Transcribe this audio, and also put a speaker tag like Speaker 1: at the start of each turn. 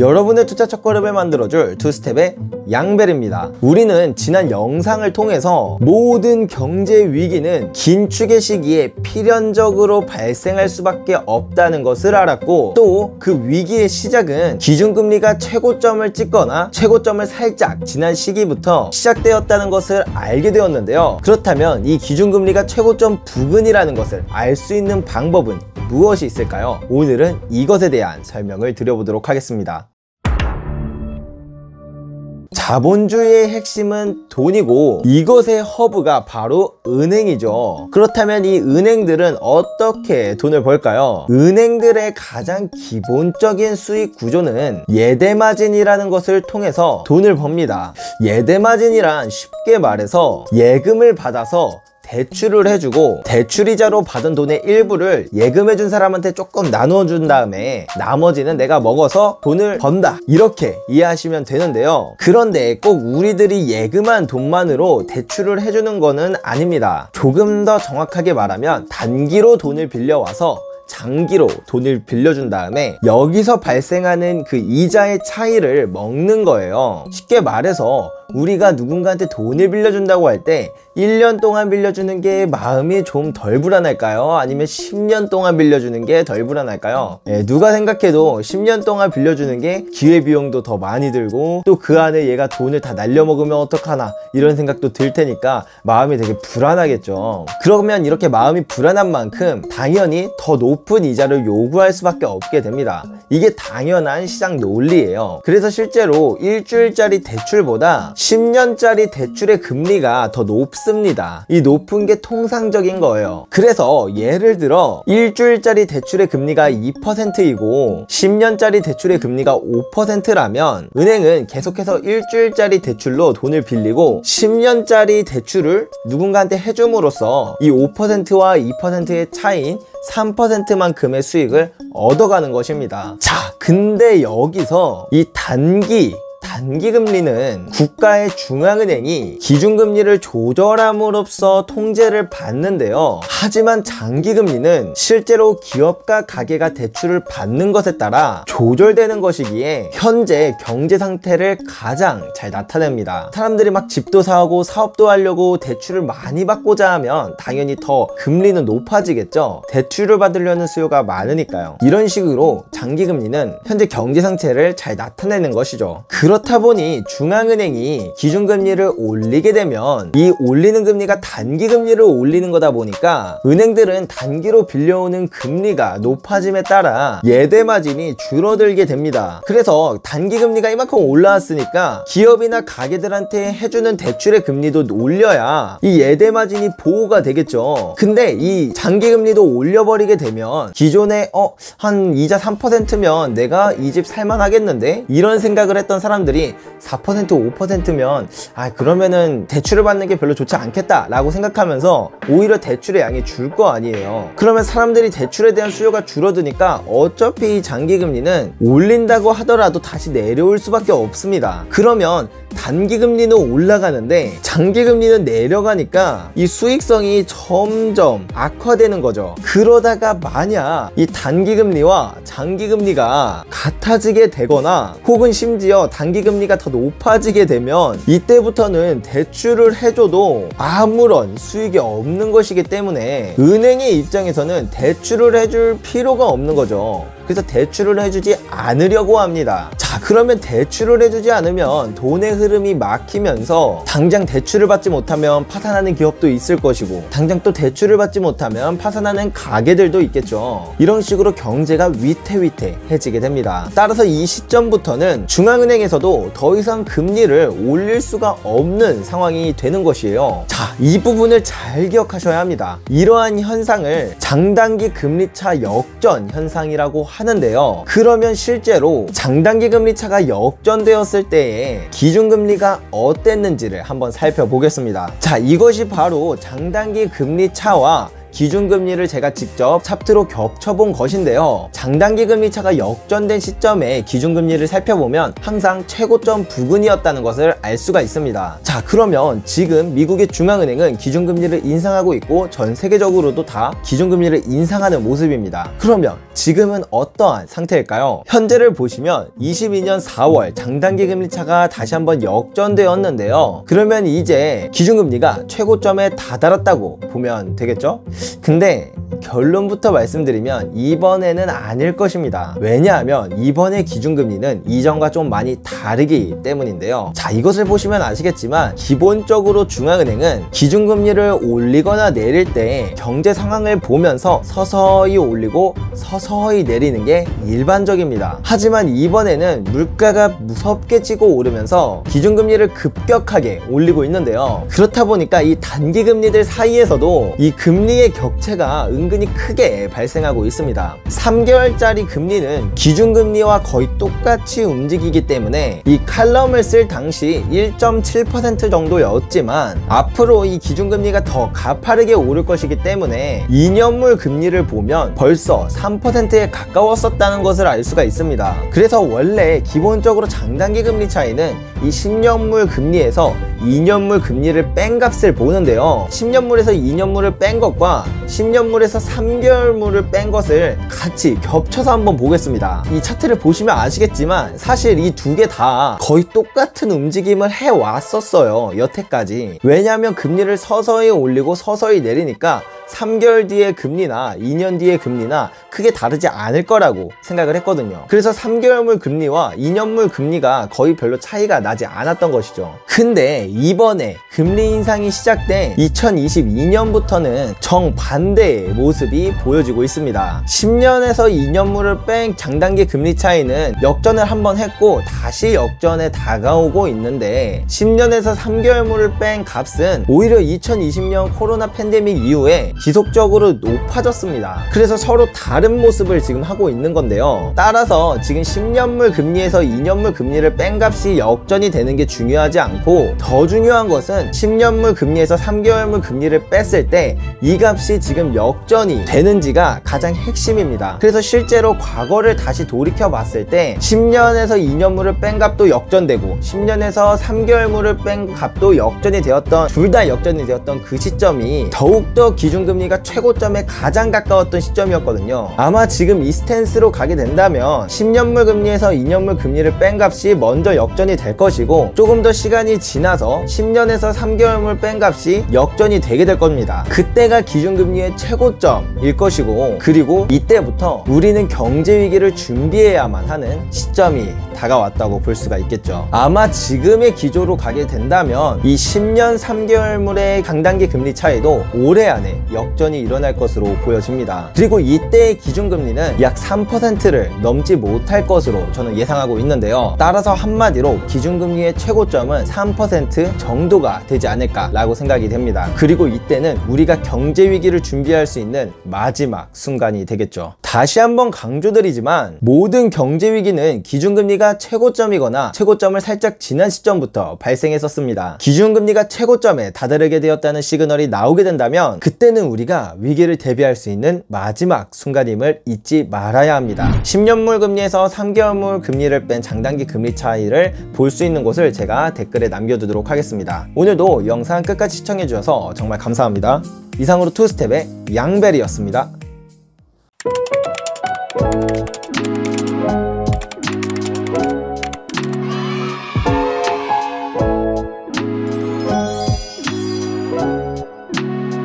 Speaker 1: 여러분의 투자 첫걸음을 만들어줄 투스텝의 양벨입니다. 우리는 지난 영상을 통해서 모든 경제 위기는 긴축의 시기에 필연적으로 발생할 수밖에 없다는 것을 알았고, 또 그 위기의 시작은 기준금리가 최고점을 찍거나 최고점을 살짝 지난 시기부터 시작되었다는 것을 알게 되었는데요. 그렇다면 이 기준금리가 최고점 부근이라는 것을 알 수 있는 방법은 무엇이 있을까요? 오늘은 이것에 대한 설명을 드려보도록 하겠습니다. 자본주의의 핵심은 돈이고, 이것의 허브가 바로 은행이죠. 그렇다면 이 은행들은 어떻게 돈을 벌까요? 은행들의 가장 기본적인 수익 구조는 예대마진이라는 것을 통해서 돈을 법니다. 예대마진이란 쉽게 말해서 예금을 받아서 대출을 해주고, 대출이자로 받은 돈의 일부를 예금해준 사람한테 조금 나눠준 다음에 나머지는 내가 먹어서 돈을 번다, 이렇게 이해하시면 되는데요. 그런데 꼭 우리들이 예금한 돈만으로 대출을 해주는 거는 아닙니다. 조금 더 정확하게 말하면 단기로 돈을 빌려와서 장기로 돈을 빌려준 다음에 여기서 발생하는 그 이자의 차이를 먹는 거예요. 쉽게 말해서 우리가 누군가한테 돈을 빌려준다고 할 때 1년 동안 빌려주는 게 마음이 좀 덜 불안할까요? 아니면 10년 동안 빌려주는 게 덜 불안할까요? 누가 생각해도 10년 동안 빌려주는 게 기회비용도 더 많이 들고, 또 그 안에 얘가 돈을 다 날려먹으면 어떡하나 이런 생각도 들 테니까 마음이 되게 불안하겠죠. 그러면 이렇게 마음이 불안한 만큼 당연히 더 높은 이자를 요구할 수밖에 없게 됩니다. 이게 당연한 시장 논리예요. 그래서 실제로 일주일짜리 대출보다 10년짜리 대출의 금리가 더 높습니다. 이 높은 게 통상적인 거예요. 그래서 예를 들어 일주일짜리 대출의 금리가 2%이고 10년짜리 대출의 금리가 5%라면 은행은 계속해서 일주일짜리 대출로 돈을 빌리고 10년짜리 대출을 누군가한테 해줌으로써 이 5%와 2%의 차이인 3%만큼의 수익을 얻어가는 것입니다. 자, 근데 여기서 이 단기금리는 국가의 중앙은행이 기준금리를 조절함으로써 통제를 받는데요. 하지만 장기금리는 실제로 기업과 가계가 대출을 받는 것에 따라 조절되는 것이기에 현재 경제 상태를 가장 잘 나타냅니다. 사람들이 막 집도 사고 사업도 하려고 대출을 많이 받고자 하면 당연히 더 금리는 높아지겠죠. 대출을 받으려는 수요가 많으니까요. 이런 식으로 장기금리는 현재 경제 상태를 잘 나타내는 것이죠. 그렇다 보니 중앙은행이 기준금리를 올리게 되면 이 올리는 금리가 단기금리를 올리는 거다 보니까 은행들은 단기로 빌려오는 금리가 높아짐에 따라 예대마진이 줄어들게 됩니다. 그래서 단기금리가 이만큼 올라왔으니까 기업이나 가게들한테 해주는 대출의 금리도 올려야 이 예대마진이 보호가 되겠죠. 근데 이 장기금리도 올려버리게 되면 기존에 한 이자 3%면 내가 이 집 살만 하겠는데, 이런 생각을 했던 사람들이 4% 5%면 그러면은 대출을 받는 게 별로 좋지 않겠다 라고 생각하면서 오히려 대출의 양이 줄 거 아니에요. 그러면 사람들이 대출에 대한 수요가 줄어드니까 어차피 이 장기금리는 올린다고 하더라도 다시 내려올 수밖에 없습니다. 그러면 단기금리는 올라가는데 장기금리는 내려가니까 이 수익성이 점점 악화되는 거죠. 그러다가 만약 이 단기금리와 장기금리가 같아지게 되거나 혹은 심지어 단기금리가 더 높아지게 되면 이때부터는 대출을 해줘도 아무런 수익이 없는 것이기 때문에 은행의 입장에서는 대출을 해줄 필요가 없는 거죠. 그래서 대출을 해주지 않으려고 합니다. 자, 그러면 대출을 해주지 않으면 돈의 흐름이 막히면서 당장 대출을 받지 못하면 파산하는 기업도 있을 것이고, 당장 또 대출을 받지 못하면 파산하는 가게들도 있겠죠. 이런 식으로 경제가 위태위태해지게 됩니다. 따라서 이 시점부터는 중앙은행에서도 더 이상 금리를 올릴 수가 없는 상황이 되는 것이에요. 자, 이 부분을 잘 기억하셔야 합니다. 이러한 현상을 장단기 금리차 역전 현상이라고 하는데요. 그러면 실제로 장단기 금리차가 역전되었을 때의 기준금리가 어땠는지를 한번 살펴보겠습니다. 자, 이것이 바로 장단기 금리차와 기준금리를 제가 직접 차트로 겹쳐본 것인데요. 장단기 금리차가 역전된 시점에 기준금리를 살펴보면 항상 최고점 부근이었다는 것을 알 수가 있습니다. 자, 그러면 지금 미국의 중앙은행은 기준금리를 인상하고 있고 전 세계적으로도 다 기준금리를 인상하는 모습입니다. 그러면 지금은 어떠한 상태일까요? 현재를 보시면 22년 4월 장단기 금리차가 다시 한번 역전되었는데요. 그러면 이제 기준금리가 최고점에 다다랐다고 보면 되겠죠? 근데 결론부터 말씀드리면 이번에는 아닐 것입니다. 왜냐하면 이번에 기준금리는 이전과 좀 많이 다르기 때문인데요. 자, 이것을 보시면 아시겠지만 기본적으로 중앙은행은 기준금리를 올리거나 내릴 때 경제 상황을 보면서 서서히 올리고 서서히 내리는 게 일반적입니다. 하지만 이번에는 물가가 무섭게 치고 오르면서 기준금리를 급격하게 올리고 있는데요. 그렇다 보니까 이 단기금리들 사이에서도 이 금리의 격차가 은근히 크게 발생하고 있습니다. 3개월짜리 금리는 기준금리와 거의 똑같이 움직이기 때문에 이 칼럼을 쓸 당시 1.7% 정도였지만 앞으로 이 기준금리가 더 가파르게 오를 것이기 때문에 2년물 금리를 보면 벌써 3%에 가까웠었다는 것을 알 수가 있습니다. 그래서 원래 기본적으로 장단기 금리 차이는 이 10년물 금리에서 2년물 금리를 뺀 값을 보는데요. 10년물에서 2년물을 뺀 것과 10년물에서 3개월물을 뺀 것을 같이 겹쳐서 한번 보겠습니다. 이 차트를 보시면 아시겠지만 사실 이 두 개 다 거의 똑같은 움직임을 해왔었어요, 여태까지. 왜냐하면 금리를 서서히 올리고 서서히 내리니까 3개월 뒤의 금리나 2년 뒤의 금리나 크게 다르지 않을 거라고 생각을 했거든요. 그래서 3개월물 금리와 2년물 금리가 거의 별로 차이가 나지 않았던 것이죠. 근데 이번에 금리 인상이 시작된 2022년부터는 정반대의 모습이 보여지고 있습니다. 10년에서 2년물을 뺀 장단기 금리 차이는 역전을 한번 했고 다시 역전에 다가오고 있는데 10년에서 3개월물을 뺀 값은 오히려 2020년 코로나 팬데믹 이후에 지속적으로 높아졌습니다. 그래서 서로 다른 모습을 지금 하고 있는 건데요. 따라서 지금 10년물 금리에서 2년물 금리를 뺀 값이 역전이 되는 게 중요하지 않고 더 중요한 것은 10년물 금리에서 3개월물 금리를 뺐을 때 이 값이 지금 역전이 되는지가 가장 핵심입니다. 그래서 실제로 과거를 다시 돌이켜 봤을 때 10년에서 2년물을 뺀 값도 역전되고 10년에서 3개월물을 뺀 값도 역전이 되었던, 둘 다 역전이 되었던 그 시점이 더욱더 기준금리가 최고점에 가장 가까웠던 시점이었거든요. 아마 지금 이 스탠스로 가게 된다면 10년물 금리에서 2년물 금리를 뺀 값이 먼저 역전이 될 것이고 조금 더 시간이 지나서 10년에서 3개월물 뺀 값이 역전이 되게 될 겁니다. 그때가 기준금리의 최고점일 것이고, 그리고 이때부터 우리는 경제위기를 준비해야만 하는 시점이 다가왔다고 볼 수가 있겠죠. 아마 지금의 기조로 가게 된다면 이 10년 3개월물의 강단기 금리 차이도 올해 안에 역전이 일어날 것으로 보여집니다. 그리고 이때의 기준금리는 약 3%를 넘지 못할 것으로 저는 예상하고 있는데요. 따라서 한마디로 기준금리의 최고점은 3% 정도가 되지 않을까라고 생각이 됩니다. 그리고 이때는 우리가 경제위기를 준비할 수 있는 마지막 순간이 되겠죠. 다시 한번 강조드리지만 모든 경제위기는 기준금리가 최고점이거나 최고점을 살짝 지난 시점부터 발생했었습니다. 기준금리가 최고점에 다다르게 되었다는 시그널이 나오게 된다면 그때는 우리가 위기를 대비할 수 있는 마지막 순간임을 잊지 말아야 합니다. 10년물 금리에서 3개월물 금리를 뺀 장단기 금리 차이를 볼 수 있는 곳을 제가 댓글에 남겨두도록 하겠습니다. 오늘도 영상 끝까지 시청해주셔서 정말 감사합니다. 이상으로 투스텝의 양벨이었습니다.